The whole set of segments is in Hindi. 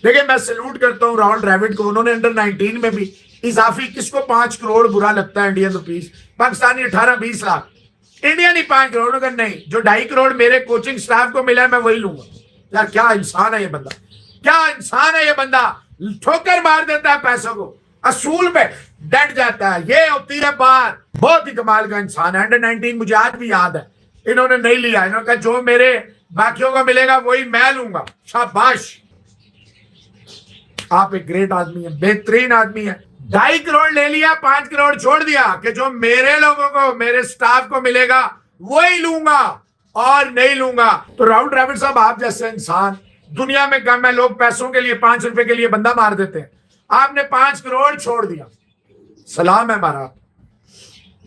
देखिए मैं सैल्यूट करता हूँ राहुल द्रविड़ को, उन्होंने अंडर 19 में भी इजाफी, किसको 5 करोड़ बुरा लगता है Indian rupees, Pakistani 18-20 lakh, India नहीं 5 करोड़ का, नहीं जो 2.5 करोड़ मेरे कोचिंग स्टाफ को मिला है मैं वही लूंगा। यार क्या इंसान है ये बंदा, क्या इंसान है ये बंदा, ठोकर मार देता है पैसों को, असूल पे डट जाता है, ये होती है बात। बहुत ही कमाल का इंसान है। अंडर 19 मुझे आज भी याद है, इन्होंने नहीं लिया, इन्होंने कहा जो मेरे बाकियों को मिलेगा वही मैं लूंगा। शाबाश, आप एक ग्रेट आदमी है, बेहतरीन आदमी है। 2.5 करोड़ ले लिया, 5 करोड़ छोड़ दिया कि जो मेरे लोगों को, मेरे स्टाफ को मिलेगा वही लूंगा और नहीं लूंगा। तो राहुल द्रविड़ साहब, आप जैसे इंसान दुनिया में कम है, लोग पैसों के लिए 5 रुपए के लिए बंदा मार देते हैं, आपने 5 करोड़ छोड़ दिया, सलाम है हमारा,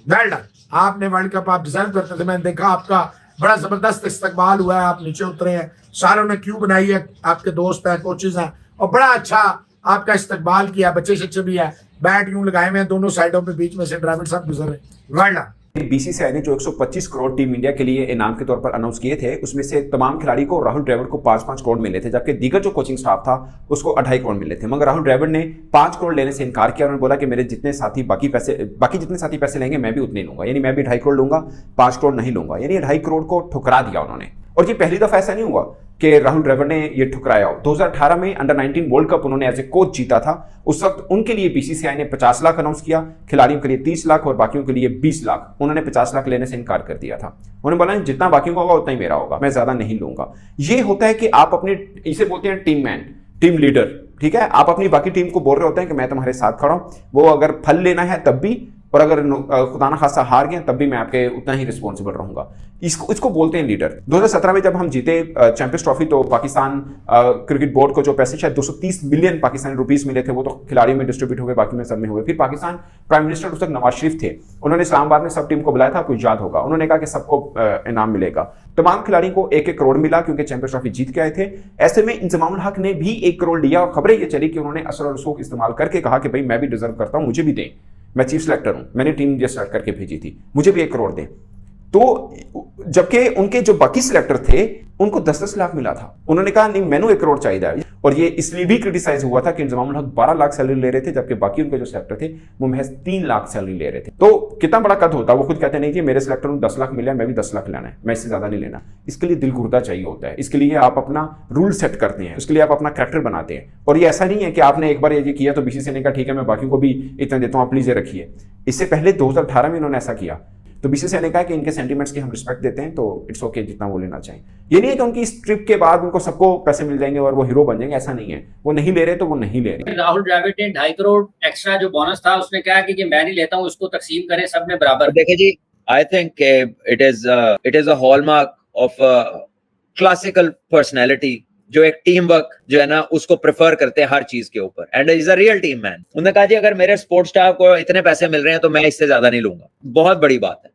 वेल डन। आपने वर्ल्ड कप आप डिजर्व करते थे, मैंने देखा आपका बड़ा जबरदस्त इस्तकबाल हुआ है, आप नीचे उतरे हैं, सारों ने क्यों बनाई है, आपके दोस्त हैं, कोचेज हैं, और बड़ा अच्छा आपका इस्तकबाल किया, बच्चे शच्चे भी है, बैट यूं लगाए हुए हैं दोनों साइडों पे, बीच में से द्रविड़ साहब गुजर रहे, वेल डन। बीसीसीआई ने जो 125 करोड़ टीम इंडिया के लिए इनाम के तौर पर अनाउंस किए थे, उसमें से तमाम खिलाड़ी को, राहुल द्रविड़ को 5-5 करोड़ मिले थे, जबकि दीगर जो कोचिंग स्टाफ था उसको 2.5 करोड़ मिले थे। मगर राहुल द्रविड़ ने 5 करोड़ लेने से इनकार किया। उन्होंने बोला कि मेरे जितने साथी बाकी जितने साथी पैसे लेंगे मैं भी उतने लूंगा, यानी मैं भी 2.5 करोड़ लूंगा, 5 करोड़ नहीं लूंगा, यानी 2.5 करोड़ को ठुकरा दिया उन्होंने। और ये पहली दफा ऐसा नहीं हुआ कि राहुल द्रविड़ ने ये ठुकराया हो। 2018 में अंडर 19 वर्ल्ड कप उन्होंने एज ए कोच जीता था, उस वक्त उनके लिए बीसीसीआई ने 50 लाख अनाउंस किया, खिलाड़ियों के लिए 30 लाख और बाकियों के लिए 20 लाख। उन्होंने 50 लाख लेने से इनकार कर दिया था। उन्होंने बोला जितना बाकियों का होगा उतना ही मेरा होगा, मैं ज्यादा नहीं लूंगा। ये होता है कि आप अपने, इसे बोलते हैं टीम मैन, टीम लीडर, ठीक है, आप अपनी बाकी टीम को बोल रहे होते हैं कि मैं तुम्हारे साथ खड़ा हूं, वो अगर फल लेना है तब भी, और अगर खुदा ना खासा हार गए तब भी मैं आपके उतना ही रिस्पॉन्सिबल रहूंगा। इसको बोलते हैं लीडर। 2017 में जब हम जीते चैंपियंस ट्रॉफी, तो पाकिस्तान क्रिकेट बोर्ड को जो पैसे शायद 230 बिलियन पाकिस्तानी रुपीस मिले थे, वो तो खिलाड़ियों में डिस्ट्रीब्यूट हुए, बाकी में सब में हुए। फिर पाकिस्तान प्राइम मिनिस्टर उस वक्त नवाज शरीफ थे, उन्होंने इस्लामाबाद में सब टीम को बुलाया था, आपको याद होगा, उन्होंने कहा कि सबको इनाम मिलेगा। तमाम खिलाड़ियों को 1-1 करोड़ मिला क्योंकि चैंपियंस ट्रॉफी जीत के आए थे। ऐसे में इंजमामुल हक ने भी 1 करोड़ लिया और खबरें ये चली कि उन्होंने असर और रसूख इस्तेमाल करके कहा कि भाई मैं भी डिजर्व करता हूं, मुझे भी दें, मैं चीफ सेलेक्टर हूं, मैंने टीम ये सेलेक्ट करके भेजी थी, मुझे भी 1 करोड़ दें। तो जबकि उनके जो बाकी सिलेक्टर थे उनको 10-10 लाख मिला था, उन्होंने कहा नहीं मैंने 1 करोड़ चाहिए। और ये इसलिए भी क्रिटिसाइज हुआ था कि इंजमामुल हक 12 लाख सैलरी ले रहे थे, जबकि बाकी उनके जो सिलेक्टर थे वो महज 3 लाख सैलरी ले रहे थे। तो कितना बड़ा कद होता है। वो खुद कहते नहीं कि मेरे सिलेक्टर को 10 लाख मिला है, मैं भी 10 लाख लेना है, मैं इससे ज्यादा नहीं लेना। इसके लिए दिल गुर्दा चाहिए होता है, इसके लिए आप अपना रूल सेट करते हैं, उसके लिए आप अपना कैरेक्टर बनाते हैं। और ये ऐसा नहीं है कि आपने एक बार ये किया तो बीसीसीआई ने कहा ठीक है मैं बाकी को भी इतना देता हूं, आप प्लीज रखिए। इससे पहले 2018 में इन्होंने ऐसा किया, तो बीसीसीआई ने कहा कि इनके सेंटीमेंट्स की हम रिस्पेक्ट देते हैं, तो इट्स ओके जितना वो लेना चाहिए। ये नहीं है कि उनकी इस ट्रिप के बाद उनको सबको पैसे मिल जाएंगे और वो हीरो बन जाएंगे, ऐसा नहीं है। वो नहीं ले रहे तो वो नहीं ले रहे। राहुल द्रविड़ ने 2.5 करोड़ एक्स्ट्रा जो बोनस था उसने कहा कि मैं नहीं लेता हूं, उसको तकसीम करें सब में बराबर। देखिए जी, I think it is a hallmark of classical personality, जो एक टीम वर्क जो है ना उसको प्रेफर करते हैं हर चीज के ऊपर, and is a real team man. उन्होंने कहा जी अगर मेरे स्पोर्ट्स स्टाफ को इतने पैसे मिल रहे हैं तो मैं इससे ज्यादा नहीं लूंगा। बहुत बड़ी बात है,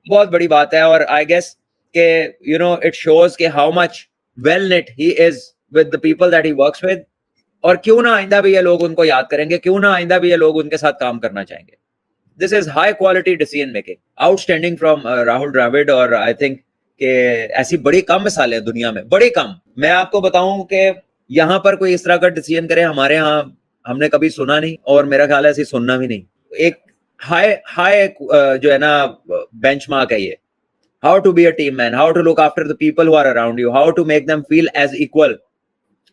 बहुत बड़ी बात है। और आई गेस के यू नो इट शोज के how much well net he is with the people that he works with. और क्यों ना आइंदा भी ये लोग उनको याद करेंगे, क्यों ना आइंदा भी ये लोग उनके साथ काम करना चाहेंगे। This is high quality decision making, outstanding from Rahul Dravid. और आई थिंक कि ऐसी बड़ी कम मिसालें हैं दुनिया में, बड़ी कम। मैं आपको बताऊं कि यहाँ पर कोई इस तरह का डिसीजन करे हमारे यहाँ हमने कभी सुना नहीं, और मेरा ख्याल है ऐसी सुनना भी नहीं। एक हाई जो है ना बेंचमार्क है ये, how to be a team man, how to look after the people who are around you, how to make them feel as equal.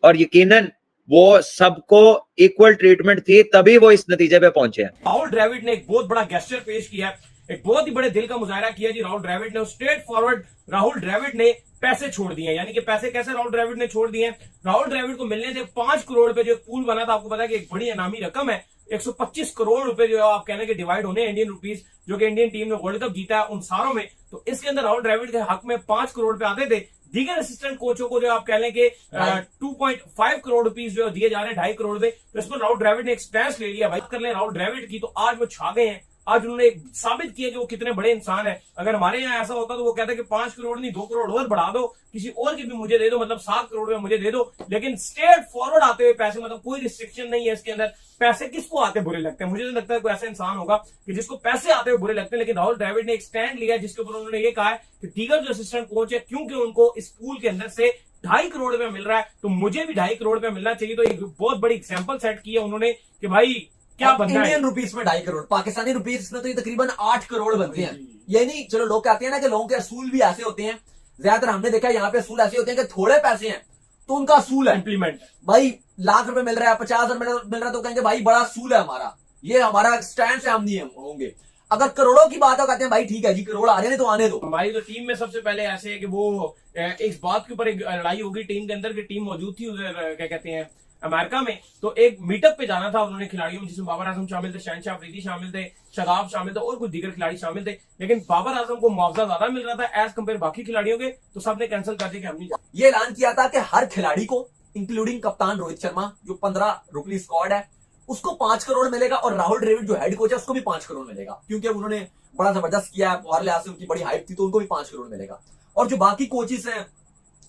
और यकीनन वो सबको इक्वल ट्रीटमेंट थी, तभी वो इस नतीजे पे पहुंचे हैं। राहुल द्रविड़ ने एक बहुत बड़ा गेस्चर पेश किया, एक बहुत ही बड़े दिल का मुजाहरा किया जी राहुल द्रविड़ ने। स्ट्रेट फॉरवर्ड राहुल द्रविड़ ने पैसे छोड़ दिए, यानी कि पैसे कैसे राहुल द्रविड़ ने छोड़ दिए। राहुल द्रविड़ को मिलने थे 5 करोड़ रुपए, जो एक पूल बना था, आपको पता है कि एक बड़ी इनामी रकम है। 125 करोड़ रुपए जो आप कहने के डिवाइड होने इंडियन रुपीस, जो कि इंडियन टीम ने वर्ल्ड कप जीता है उन सारों में। तो इसके अंदर राहुल द्रविड़ के हक में 5 करोड़ रुपए आते थे। दीगर असिस्टेंट कोचों को जो आप कह लें कि 2.5 करोड़ रुपीस जो दिए जा रहे हैं, 2.5 करोड़ रुपए। तो इसको राहुल द्रविड़ ने एक स्टैंस ले लिया। भाई कर ले राहुल द्रविड़ की, तो आज वो छा गए हैं, आज उन्होंने साबित किया कि वो कितने बड़े इंसान है। अगर हमारे यहाँ ऐसा होता तो वो कहता कि 5 करोड़ नहीं 2 करोड़ और बढ़ा दो, किसी और की भी मुझे दे दो, मतलब 7 करोड़ में मुझे दे दो। लेकिन स्ट्रेट फॉरवर्ड आते हुए पैसे, मतलब कोई रिस्ट्रिक्शन नहीं है इसके अंदर। पैसे किसको आते बुरे लगते हैं? मुझे तो लगता है कोई ऐसा इंसान होगा कि जिसको पैसे आते हुए बुरे लगते हैं। लेकिन राहुल द्रविड़ ने एक स्टैंड लिया जिसके ऊपर उन्होंने ये कहा है कि दीगर जो असिस्टेंट कोच है, क्योंकि उनको इस पूल के अंदर से 2.5 करोड़ रुपया मिल रहा है तो मुझे भी 2.5 करोड़ रुपया मिलना चाहिए। तो एक बहुत बड़ी एग्जाम्पल सेट की है उन्होंने कि भाई क्या बनना है। इंडियन रुपीस में 2.5 करोड़, पाकिस्तानी रुपीस में तो ये तकरीबन 8 करोड़ बनते हैं। ये नहीं, चलो लोग कहते हैं ना कि लोगों के असूल भी ऐसे होते हैं, ज्यादातर हमने देखा है यहाँ पे असूल ऐसे होते हैं कि थोड़े पैसे हैं तो उनका असूल है इंप्लीमेंट, भाई लाख रुपए मिल रहा है 50,000 मिल रहा है तो कहेंगे भाई बड़ा असूल है हमारा, ये हमारा स्टैंड से हम नहीं होंगे। अगर करोड़ों की बात हो कहते हैं भाई ठीक है जी करोड़ आ रहे हैं तो आने दो। हमारी तो टीम में सबसे पहले ऐसे है कि वो इस बात के ऊपर एक लड़ाई होगी टीम के अंदर, की टीम मौजूद थी उधर क्या कहते हैं अमेरिका में, तो एक मीटअप पे जाना था उन्होंने खिलाड़ियों में, जिसमें बाबर आजम शामिल थे, शहनशाह अफरीदी शामिल थे, शदाब शामिल थे और कुछ दीगर खिलाड़ी शामिल थे। लेकिन बाबर आजम को मुआवजा ज्यादा मिल रहा था एज कम्पेयर बाकी खिलाड़ियों के, तो सबने कैंसिल कर दिया कि हम नहीं जाते। ये ऐलान किया था कि हर खिलाड़ी को इंक्लूडिंग कप्तान रोहित शर्मा जो 15 रुकनी स्क्वाड है उसको 5 करोड़ मिलेगा और राहुल द्रविड़ जो हेड कोच है उसको भी 5 करोड़ मिलेगा, क्योंकि अब उन्होंने बड़ा जबरदस्त किया है, हर लिहाज से उनकी बड़ी हाइप थी तो उनको भी 5 करोड़ मिलेगा। और जो बाकी कोचेस हैं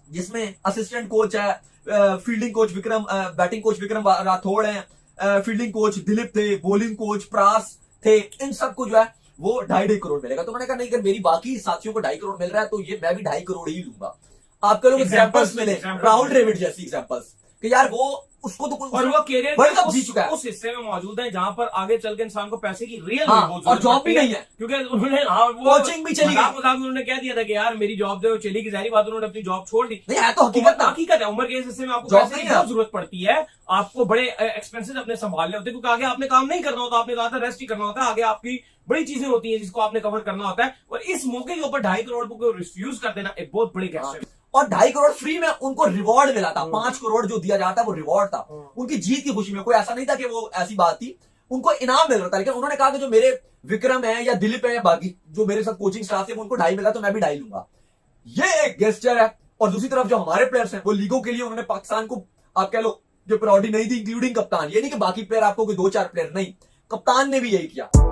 जिसमें असिस्टेंट कोच है, fielding coach Vikram, batting coach Vikram Rathore है, फील्डिंग कोच दिलीप थे, बॉलिंग कोच प्रास थे, इन सबको जो है वो 2.5 करोड़ मिलेगा। तो मैंने कहा नहीं अगर मेरी बाकी साथियों को 2.5 करोड़ मिल रहा है तो ये मैं भी 2.5 करोड़ ही लूंगा। आपके लोग एग्जाम्पल्स मिले राहुल द्रविड़ जैसी एग्जाम्पल्स कि यार वो उसको तो और वो कैरियर वर्ल्ड कप जीत चुका है, उस हिस्से में मौजूद है जहां पर आगे चल के इंसान को पैसे की रियल और जॉब भी नहीं है क्योंकि उन्होंने कोचिंग भी चली गई। उन्होंने कह दिया था कि यार मेरी जॉब जो चली गई, जाहिर बात उन्होंने अपनी जॉब छोड़ दी। नहीं है तो हकीकत है, उम्र के हिस्से में आपको जॉब पैसे की बहुत जरूरत पड़ती है, आपको बड़े एक्सपेंसेस अपने संभालने होते हैं क्योंकि आगे आपने काम नहीं करना होता, आपने ज्यादा रेस्ट ही करना होता है, आगे आपकी बड़ी चीजें होती है जिसको आपने कवर करना होता है। और इस मौके के ऊपर 2.5 करोड़ को रिफ्यूज कर देना एक बहुत बड़ी गेस्चर है। और 2.5 करोड़ फ्री में उनको रिवॉर्ड मिला था, 5 करोड़ जो दिया जाता है वो रिवॉर्ड था उनकी जीत की खुशी में। कोई ऐसा नहीं था कि वो ऐसी बात थी, उनको इनाम मिल रहा था। लेकिन उन्होंने कहा कि जो मेरे विक्रम है या दिलीप है या बाकी जो मेरे साथ कोचिंग स्टाफ है उनको 2.5 मिला तो मैं भी 2.5 लूंगा। ये एक गेस्चर है। और दूसरी तरफ जो हमारे प्लेयर्स हैं वो लीगों के लिए उन्होंने पाकिस्तान को आप कह लो जो प्रायोरिटी नहीं दी, इंक्लूडिंग कप्तान। ये नहीं कि बाकी प्लेयर आपको कोई 2-4 प्लेयर नहीं, कप्तान ने भी यही किया।